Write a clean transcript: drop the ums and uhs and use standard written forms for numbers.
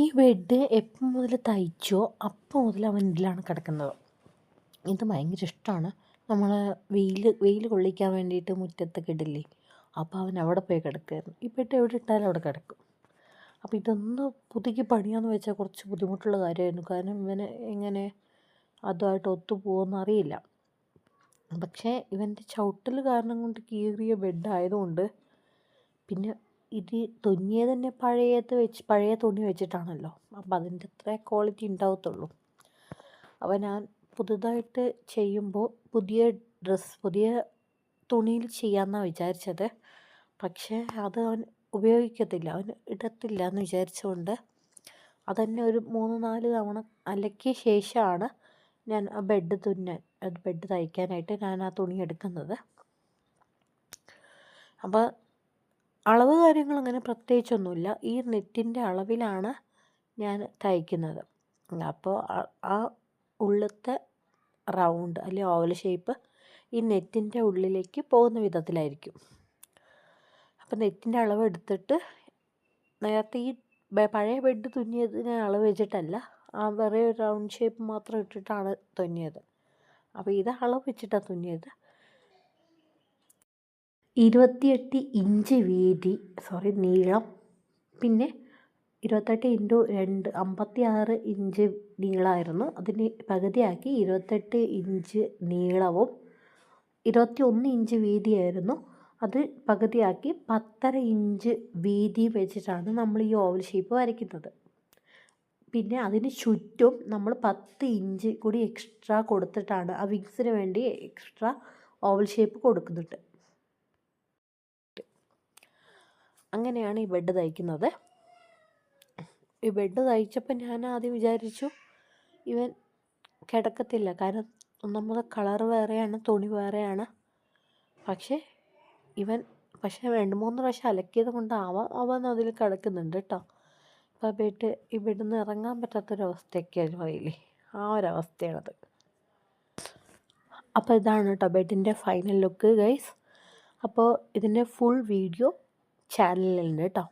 ഈ ബെഡ് എപ്പം മുതൽ തയ്ച്ചോ അപ്പം മുതൽ അവൻ ഇതിലാണ് കിടക്കുന്നത്. ഇത് ഭയങ്കര ഇഷ്ടമാണ്. നമ്മൾ വെയിൽ കൊള്ളിക്കാൻ വേണ്ടിയിട്ട് മുറ്റത്തൊക്കെ ഇടില്ലേ, അപ്പോൾ അവൻ അവിടെ പോയി കിടക്കുമായിരുന്നു. ഈ ബെഡ് എവിടെ ഇട്ടാലും അവിടെ കിടക്കും. അപ്പോൾ ഇതൊന്ന് പുതുക്കി പണിയാന്ന് വെച്ചാൽ കുറച്ച് ബുദ്ധിമുട്ടുള്ള കാര്യമായിരുന്നു. കാരണം ഇവന് എങ്ങനെ അതുമായിട്ട് ഒത്തുപോകുമെന്ന് അറിയില്ല. പക്ഷേ ഇവൻ്റെ ചവിട്ടൽ കാരണം കൊണ്ട് കീറിയ ബെഡായതുകൊണ്ട്, പിന്നെ ഇത് തുന്നിയത് തന്നെ പഴയ തുണി വെച്ചിട്ടാണല്ലോ, അപ്പോൾ അതിൻ്റെ അത്ര ക്വാളിറ്റി ഉണ്ടാവത്തുള്ളൂ. അപ്പോൾ ഞാൻ പുതുതായിട്ട് ചെയ്യുമ്പോൾ പുതിയ തുണിയിൽ ചെയ്യാമെന്നാണ് വിചാരിച്ചത്. പക്ഷേ അത് അവൻ ഉപയോഗിക്കത്തില്ല, അവൻ ഇടത്തില്ല എന്ന് വിചാരിച്ചുകൊണ്ട് അതന്നെ ഒരു 3-4 തവണ അലക്കിയ ശേഷമാണ് ഞാൻ ആ ബെഡ് തയ്ക്കാനായിട്ട് ഞാൻ ആ തുണി എടുക്കുന്നത്. അപ്പോൾ അളവ് കാര്യങ്ങൾ അങ്ങനെ പ്രത്യേകിച്ചൊന്നുമില്ല. ഈ നെറ്റിൻ്റെ അളവിലാണ് ഞാൻ തയ്ക്കുന്നത്. അപ്പോൾ ആ ഉള്ളത്തെ റൗണ്ട് അല്ലെങ്കിൽ ഓവൽ ഷേപ്പ് ഈ നെറ്റിൻ്റെ ഉള്ളിലേക്ക് പോകുന്ന വിധത്തിലായിരിക്കും. അപ്പോൾ നെറ്റിൻ്റെ അളവ് എടുത്തിട്ട് നേരത്തെ ഈ പഴയ ബെഡ് തുന്നിയത് ഞാൻ അളവ് വെച്ചിട്ടല്ല, ആ വേറെ ഒരു റൗണ്ട് ഷേപ്പ് മാത്രം ഇട്ടിട്ടാണ് തുന്നിയത്. അപ്പോൾ ഇത് അളവ് വെച്ചിട്ടാണ് തുന്നിയത്. 28 ഇഞ്ച് നീളം, പിന്നെ 28 × 2 56 ഇഞ്ച് നീളമായിരുന്നു. അതിന് പകുതിയാക്കി 28 ഇഞ്ച് നീളവും 21 ഇഞ്ച് വീതിയായിരുന്നു. അത് പകുതിയാക്കി 10.5 ഇഞ്ച് വീതി വെച്ചിട്ടാണ് നമ്മൾ ഈ ഓവൽ ഷേപ്പ് വരയ്ക്കുന്നത്. പിന്നെ അതിന് ചുറ്റും നമ്മൾ 10 ഇഞ്ച് കൂടി എക്സ്ട്രാ കൊടുത്തിട്ടാണ് ആ വിങ്സിന് വേണ്ടി എക്സ്ട്രാ ഓവൽ ഷേപ്പ് കൊടുക്കുന്നുണ്ട്. അങ്ങനെയാണ് ഈ ബെഡ് തയ്ക്കുന്നത്. ഈ ബെഡ് തയ്ച്ചപ്പോൾ ഞാൻ ആദ്യം വിചാരിച്ചു ഇവൻ കിടക്കത്തില്ല, കാരണം ഒന്നാമത് കളർ വേറെയാണ്, തുണി വേറെയാണ്. പക്ഷേ 2-3 പ്രാവശ്യം അലക്കിയത് കൊണ്ടാവാം അവൻ അതിൽ കിടക്കുന്നുണ്ട് കേട്ടോ. അപ്പോൾ ഈ ബെഡിൽ നിന്ന് ഇറങ്ങാൻ പറ്റാത്തൊരവസ്ഥയൊക്കെ പറയില്ലേ, ആ ഒരവസ്ഥയാണത്. അപ്പോൾ ഇതാണ് കേട്ടോ ബെഡിൻ്റെ ഫൈനൽ ലുക്ക് ഗൈസ്. അപ്പോൾ ഇതിൻ്റെ ഫുൾ വീഡിയോ ചാനലിലുണ്ട് കേട്ടോ.